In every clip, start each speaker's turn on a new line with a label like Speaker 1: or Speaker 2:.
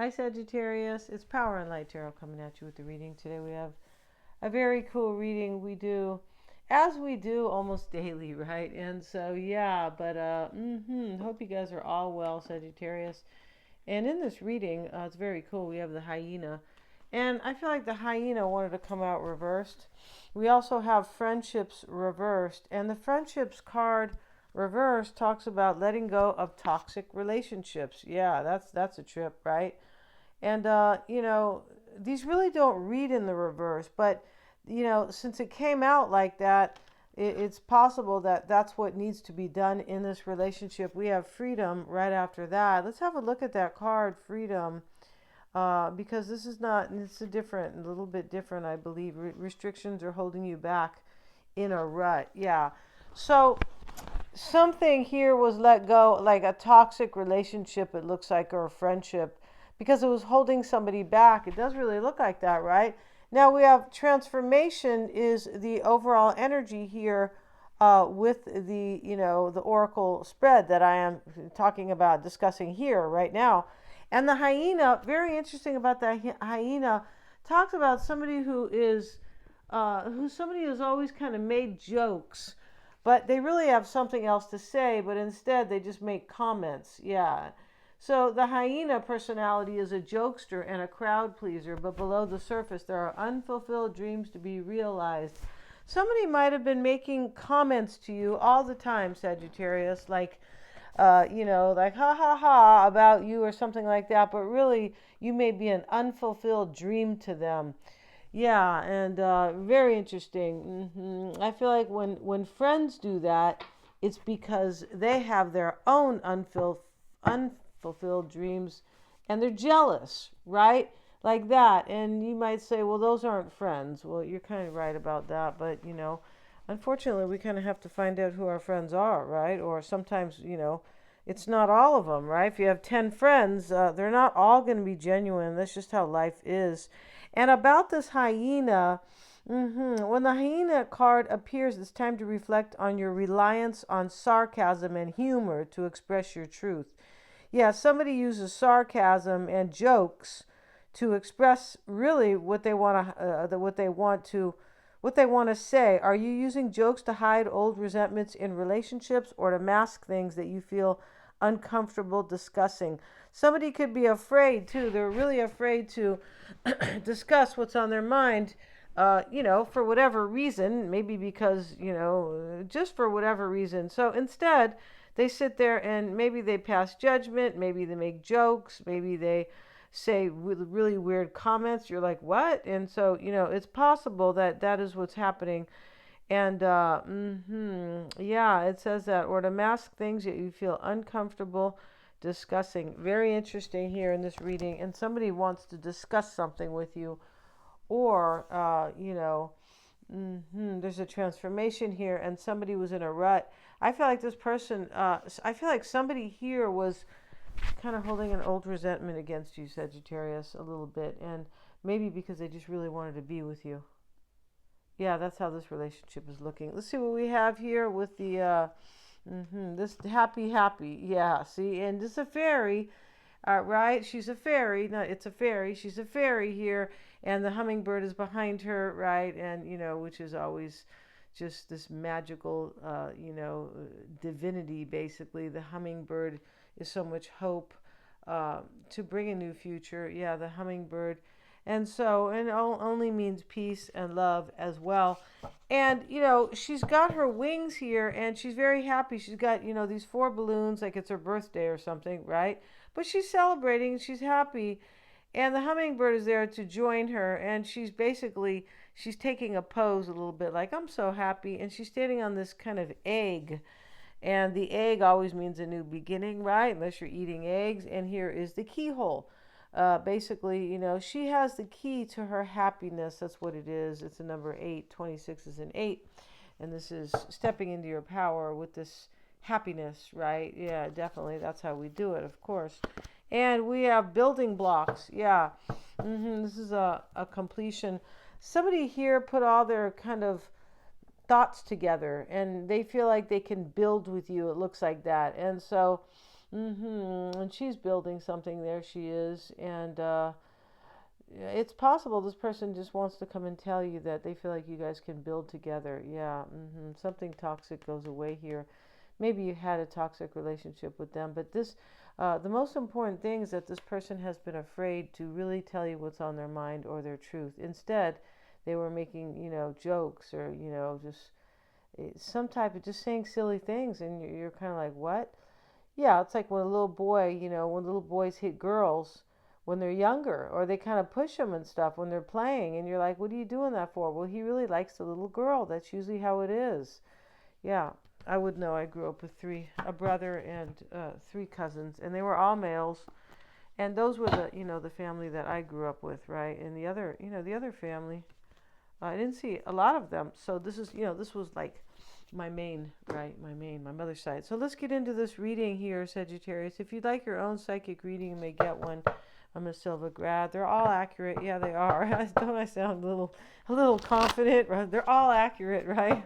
Speaker 1: Hi Sagittarius, it's Power and Light Tarot coming at you with the reading. Today we have a very cool reading we do, as we do almost daily, right? And so yeah, but hope you guys are all well, Sagittarius. And in this reading, it's very cool. We have the hyena, and I feel like the hyena wanted to come out reversed. We also have friendships reversed, and the friendships card reversed talks about letting go of toxic relationships. Yeah, that's a trip, right? And these really don't read in the reverse, but since it came out like that, it's possible that that's what needs to be done in this relationship. We have freedom right after that. Let's have a look at that card, freedom, because this is not, it's a little bit different, I believe. Restrictions are holding you back in a rut. Yeah. So something here was let go, like a toxic relationship, it looks like, or a friendship, because it was holding somebody back. It does really look like that, right? Now we have transformation is the overall energy here, with the oracle spread that I am talking about, discussing here right now. And the hyena, very interesting about that hyena, talks about somebody who somebody who's always kind of made jokes, but they really have something else to say, but instead they just make comments. Yeah. So the hyena personality is a jokester and a crowd pleaser, but below the surface there are unfulfilled dreams to be realized. Somebody might have been making comments to you all the time, Sagittarius, like, like ha ha ha about you or something like that, but really you may be an unfulfilled dream to them. Yeah, and very interesting. I feel like when friends do that, it's because they have their own unfulfilled dreams, and they're jealous, right? Like that. And you might say, well, those aren't friends. Well, you're kind of right about that, but unfortunately, we kind of have to find out who our friends are, right? Or sometimes, it's not all of them, right? If you have 10 friends, they're not all going to be genuine. That's just how life is. And about this hyena, when the hyena card appears, it's time to reflect on your reliance on sarcasm and humor to express your truth. Yeah, somebody uses sarcasm and jokes to express really what they want to, what they want to say. Are you using jokes to hide old resentments in relationships, or to mask things that you feel uncomfortable discussing? Somebody could be afraid too. They're really afraid to discuss what's on their mind, for whatever reason, maybe because, just for whatever reason. So instead, they sit there and maybe they pass judgment, maybe they make jokes, maybe they say really weird comments. You're like, what? And so, it's possible that that is what's happening. And yeah, it says that, or to mask things that you feel uncomfortable discussing. Very interesting here in this reading. And somebody wants to discuss something with you, or, there's a transformation here, and somebody was in a rut. I feel like this person, I feel like somebody here was kind of holding an old resentment against you, Sagittarius, a little bit. And maybe because they just really wanted to be with you. Yeah, that's how this relationship is looking. Let's see what we have here with the this happy. Yeah, see, and this is a fairy, right? She's a fairy. No, it's a fairy. She's a fairy here, and the hummingbird is behind her, right? And which is always just this magical, divinity. Basically, the hummingbird is so much hope, to bring a new future. Yeah, the hummingbird. And so, and it only means peace and love as well. And, she's got her wings here, and she's very happy. She's got, these 4 balloons, like it's her birthday or something, right? But she's celebrating, she's happy. And the hummingbird is there to join her, and she's taking a pose a little bit, like, I'm so happy. And she's standing on this kind of egg. And the egg always means a new beginning, right? Unless you're eating eggs. And here is the keyhole. Basically, she has the key to her happiness. That's what it is. It's a number 8. 26 is an 8. And this is stepping into your power with this happiness, right? Yeah, definitely. That's how we do it, of course. And we have building blocks. Yeah. This is a completion. Somebody here put all their kind of thoughts together, and they feel like they can build with you. It looks like that. And so And she's building something there. She is. And it's possible this person just wants to come and tell you that they feel like you guys can build together. Yeah. Something toxic goes away here. Maybe you had a toxic relationship with them, but the most important thing is that this person has been afraid to really tell you what's on their mind or their truth. Instead, they were making, jokes or, just some type of just saying silly things, and you're kind of like, what? Yeah, it's like when a little boy, when little boys hit girls when they're younger, or they kind of push them and stuff when they're playing, and you're like, what are you doing that for? Well, he really likes the little girl. That's usually how it is. Yeah, I would know. I grew up with a brother and three cousins, and they were all males. And those were the family that I grew up with, right? And the other family, I didn't see a lot of them. So this was like my main, right? My mother's side. So let's get into this reading here, Sagittarius. If you'd like your own psychic reading, you may get one. I'm a Silva grad. They're all accurate. Yeah, they are. Don't I sound a little confident? Right? They're all accurate, right?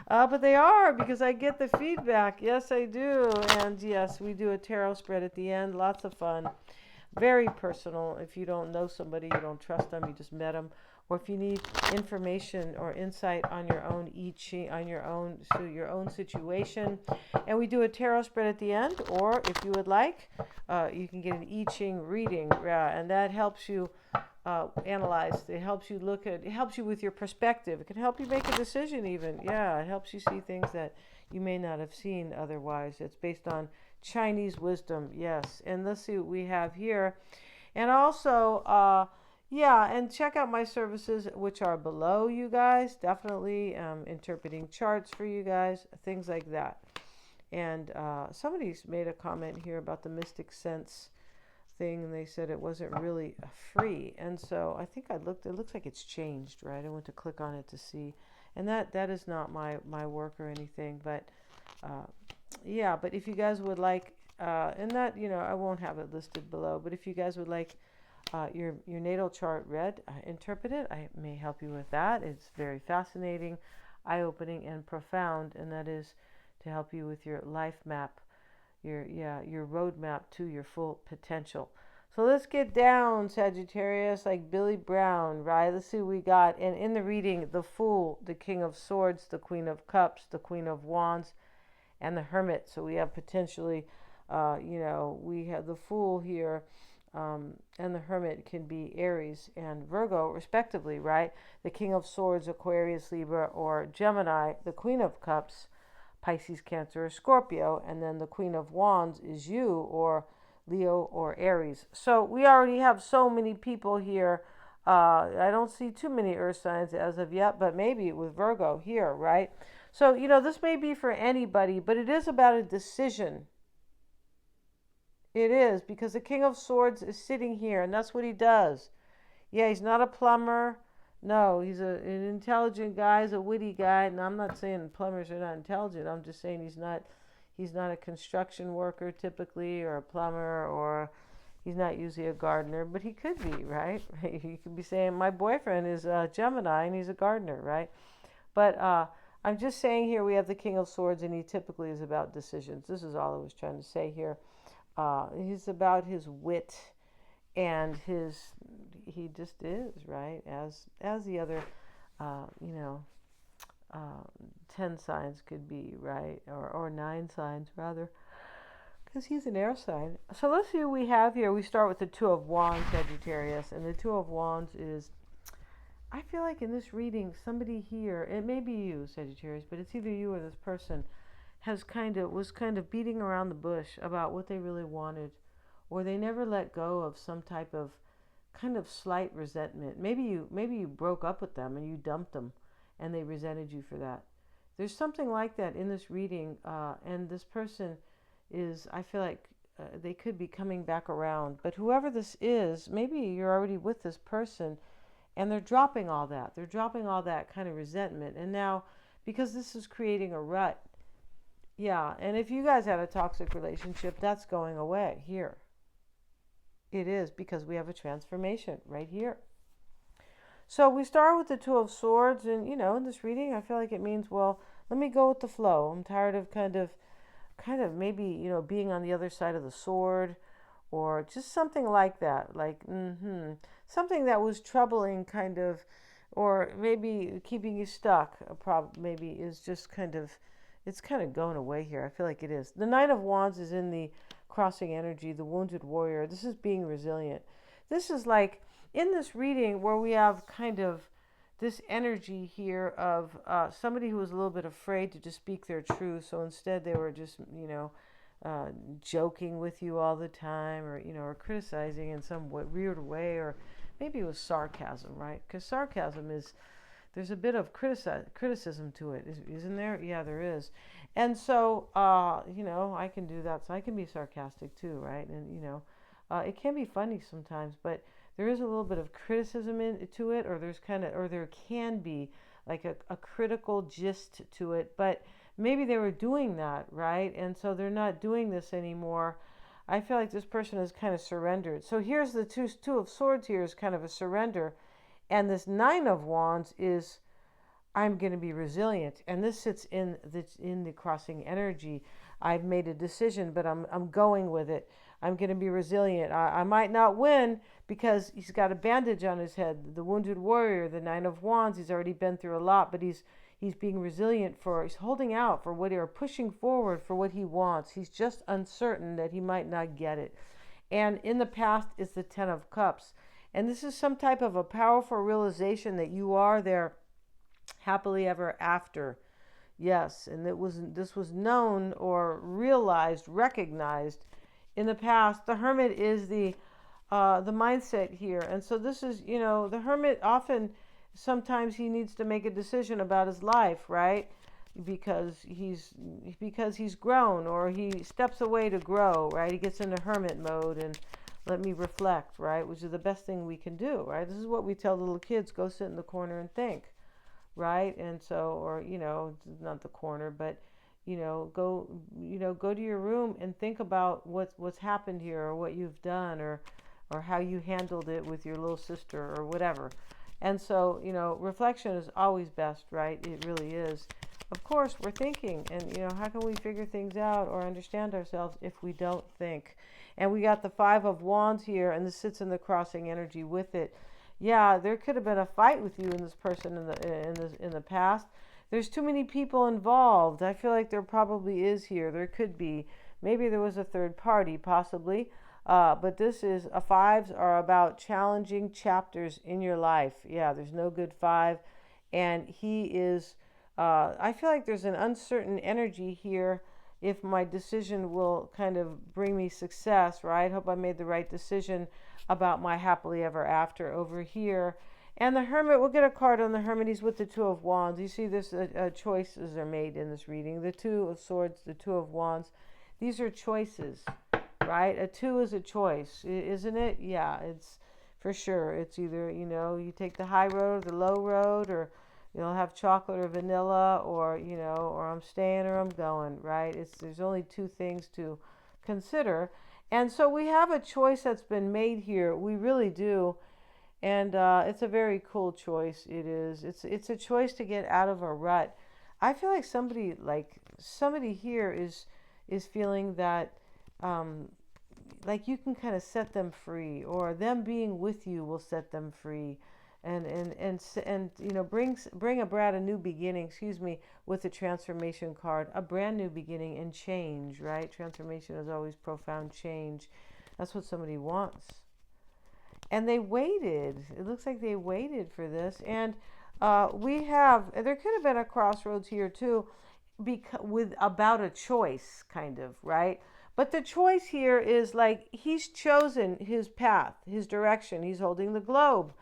Speaker 1: But they are, because I get the feedback. Yes, I do. And yes, we do a tarot spread at the end. Lots of fun. Very personal. If you don't know somebody, you don't trust them, you just met them. Or if you need information or insight on your own I Ching, on your own situation, and we do a tarot spread at the end. Or if you would like, you can get an I Ching reading, and that helps you analyze. It helps you with your perspective. It can help you make a decision even. Yeah, it helps you see things that you may not have seen otherwise. It's based on Chinese wisdom, yes. And let's see what we have here. And also, and check out my services, which are below, you guys. Definitely interpreting charts for you guys, things like that. And somebody's made a comment here about the Mystic Sense thing, and they said it wasn't really free. And so I think I looked. It looks like it's changed, right? I went to click on it to see, and that is not my work or anything. But but if you guys would like, and that I won't have it listed below. But if you guys would like your natal chart read, interpreted, I may help you with that. It's very fascinating, eye-opening, and profound, and that is to help you with your life map, your roadmap to your full potential. So let's get down, Sagittarius, like Billy Brown, right? Let's see what we got. And in the reading, the Fool, the King of Swords, the Queen of Cups, the Queen of Wands, and the Hermit. So we have potentially, we have the Fool here, and the Hermit can be Aries and Virgo, respectively, right? The King of Swords, Aquarius, Libra, or Gemini. The Queen of Cups, Pisces, Cancer, or Scorpio. And then the Queen of Wands is you, or Leo, or Aries. So we already have so many people here. I don't see too many earth signs as of yet, but maybe with Virgo here, right? So, this may be for anybody, but it is about a decision. It is, because the King of Swords is sitting here, and that's what he does. Yeah, he's not a plumber. No, he's an intelligent guy. He's a witty guy. And I'm not saying plumbers are not intelligent. I'm just saying he's not a construction worker typically, or a plumber, or he's not usually a gardener, but he could be, right? You could be saying, my boyfriend is a Gemini and he's a gardener, right? But I'm just saying here we have the King of Swords, and he typically is about decisions. This is all I was trying to say here. He's about his wit, and he just is, right? As the other, 10 signs could be, right? Or 9 signs, rather, because he's an air sign. So let's see what we have here. We start with the Two of Wands, Sagittarius, and the Two of Wands is, I feel like in this reading, somebody here, it may be you, Sagittarius, but it's either you or this person, was kind of beating around the bush about what they really wanted, or they never let go of some type of kind of slight resentment. Maybe you broke up with them and you dumped them, and they resented you for that. There's something like that in this reading, and this person is, I feel like they could be coming back around. But whoever this is, maybe you're already with this person, and they're dropping all that. They're dropping all that kind of resentment, and now, because this is creating a rut. Yeah, and if you guys had a toxic relationship, that's going away here. It is, because we have a transformation right here. So we start with the Two of Swords, and in this reading, I feel like it means, well, let me go with the flow. I'm tired of kind kind of maybe, being on the other side of the sword, or just something like that, like something that was troubling, kind of, or maybe keeping you stuck. Maybe is just kind of, it's kind of going away here. I feel like it is. The Nine of Wands is in the crossing energy, the wounded warrior. This is being resilient. This is like in this reading where we have kind of this energy here of somebody who was a little bit afraid to just speak their truth. So instead they were just, joking with you all the time, or, or criticizing in some weird way, or maybe it was sarcasm, right? Because sarcasm is, there's a bit of criticism to it, isn't there? Yeah, there is. And so, I can do that. So I can be sarcastic too, right? And, it can be funny sometimes, but there is a little bit of criticism to it, or there can be like a critical gist to it, but maybe they were doing that, right? And so they're not doing this anymore. I feel like this person has kind of surrendered. So here's the two of swords here is kind of a surrender. And this Nine of Wands is, I'm going to be resilient. And this sits in the crossing energy. I've made a decision, but I'm going with it. I'm going to be resilient. I might not win because he's got a bandage on his head. The wounded warrior, the Nine of Wands, he's already been through a lot, but he's being resilient he's holding out for what, or pushing forward for what he wants. He's just uncertain that he might not get it. And in the past is the Ten of Cups. And this is some type of a powerful realization that you are there happily ever after. Yes, and this was known or realized, recognized in the past. The Hermit is the mindset here. And so this is, the Hermit often, sometimes he needs to make a decision about his life, right? Because he's grown, or he steps away to grow, right? He gets into hermit mode and let me reflect, right? Which is the best thing we can do, right? This is what we tell little kids: go sit in the corner and think, right? And so, or not the corner, but go to your room and think about what's happened here, or what you've done, or how you handled it with your little sister, or whatever. And so, reflection is always best, right? It really is. Of course, we're thinking, and, how can we figure things out or understand ourselves if we don't think? And we got the Five of Wands here, and this sits in the crossing energy with it. Yeah, there could have been a fight with you and this person in the past. There's too many people involved. I feel like there probably is here. There could be. Maybe there was a third party, possibly. But this is, fives are about challenging chapters in your life. Yeah, there's no good five. And he is, I feel like there's an uncertain energy here if my decision will kind of bring me success, right? Hope I made the right decision about my happily ever after over here. And the Hermit, we'll get a card on the Hermit. He's with the Two of Wands. You see this, choices are made in this reading. The Two of Swords, the Two of Wands. These are choices. Right? A two is a choice, isn't it? Yeah, it's for sure. It's either, you take the high road or the low road, or you'll have chocolate or vanilla, or, or I'm staying or I'm going, right? There's only two things to consider. And so we have a choice that's been made here. We really do. And it's a very cool choice. It is. It's a choice to get out of a rut. I feel like somebody here is feeling that, like you can kind of set them free, or them being with you will set them free, and bring about a new beginning, with the transformation card, a brand new beginning and change, right? Transformation is always profound change. That's what somebody wants. And they waited. It looks like they waited for this. And there could have been a crossroads here too, about a choice, kind of, right? But the choice here is like he's chosen his path, his direction. He's holding the globe.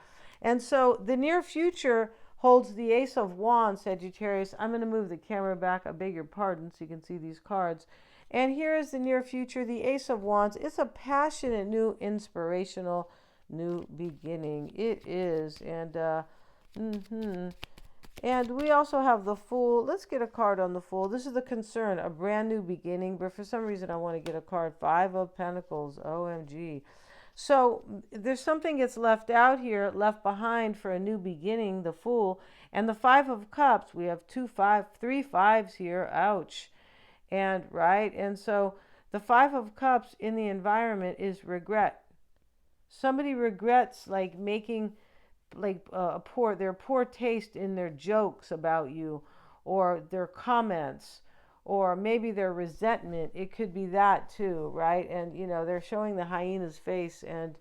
Speaker 1: And so the near future holds the Ace of Wands, Sagittarius. I'm going to move the camera back. I beg your pardon, so you can see these cards. And here is the near future, the Ace of Wands. It's a passionate, new, inspirational, new beginning. It is. And, And we also have the Fool. Let's get a card on the Fool. This is the Concern, a brand new beginning. But for some reason, I want to get a card. Five of Pentacles. OMG. So there's something gets left out here, left behind for a new beginning, the Fool. And the Five of Cups. We have three fives here. Ouch. And right, and so the Five of Cups in the environment is regret. Somebody regrets like making like their poor taste in their jokes about you, or their comments, or maybe their resentment. It could be that too, right? And they're showing the hyena's face, and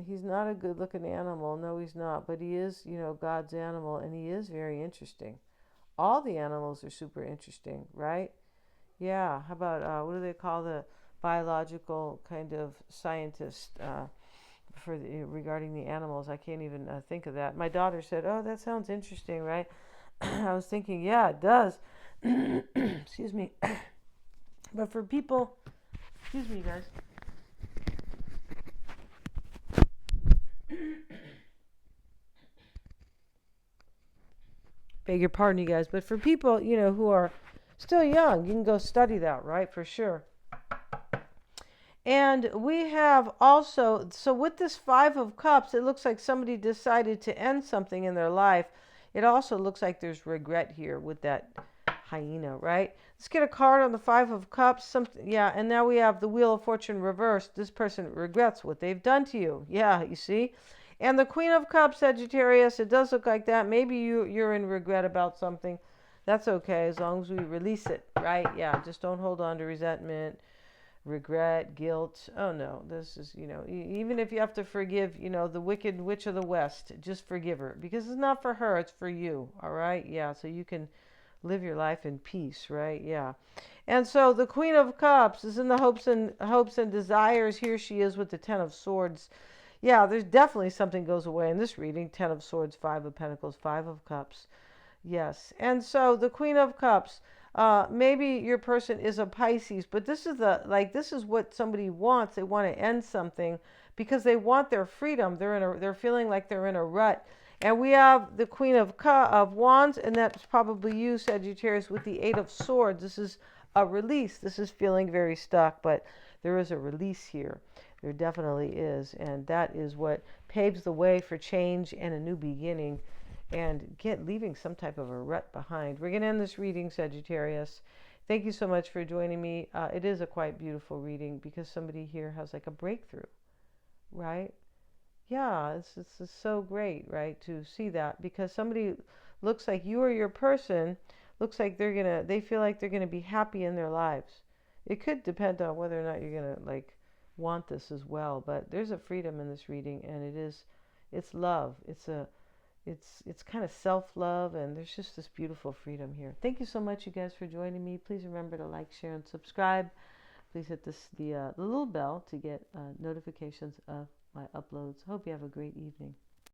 Speaker 1: he's not a good looking animal. No, he's not, but he is, God's animal, and he is very interesting. All the animals are super interesting, right? Yeah. How about what do they call the biological kind of scientist regarding the animals? I can't even think of that. My daughter said, "Oh, that sounds interesting, right?" I was thinking, yeah, it does. Excuse me. But for people, excuse me, guys. Beg your pardon, you guys. But for people, who are still young, you can go study that, right? For sure. And we have also, so with this Five of Cups, it looks like somebody decided to end something in their life. It also looks like there's regret here with that hyena, right? Let's get a card on the Five of Cups. Yeah, and now we have the Wheel of Fortune reversed. This person regrets what they've done to you. Yeah, you see? And the Queen of Cups, Sagittarius, it does look like that. Maybe you're in regret about something. That's okay, as long as we release it, right? Yeah, just don't hold on to resentment, regret, guilt. Oh no, this is, even if you have to forgive, the Wicked Witch of the West, just forgive her, because it's not for her, it's for you. All right? Yeah, so you can live your life in peace, right? Yeah. And so the Queen of Cups is in the hopes and desires. Here she is with the Ten of Swords. Yeah, there's definitely something goes away in this reading. Ten of Swords, Five of Pentacles, Five of Cups. Yes. And so the Queen of Cups, maybe your person is a Pisces, but this is what somebody wants. They want to end something because they want their freedom. They're feeling like they're in a rut. And we have the Queen of Wands, and that's probably you, Sagittarius, with the Eight of Swords. This is a release. This is feeling very stuck, but there is a release here. There definitely is. And that is what paves the way for change and a new beginning, and leaving some type of a rut behind. We're going to end this reading, Sagittarius. Thank you so much for joining me. It is a quite beautiful reading because somebody here has like a breakthrough, right? Yeah, it's so great, right, to see that, because somebody looks like you or your person looks like they feel like they're gonna be happy in their lives. It could depend on whether or not you're gonna like want this as well, but there's a freedom in this reading, and it's love. It's kind of self-love, and there's just this beautiful freedom here. Thank you so much, you guys, for joining me. Please remember to like, share, and subscribe. Please hit the little bell to get notifications of my uploads. Hope you have a great evening.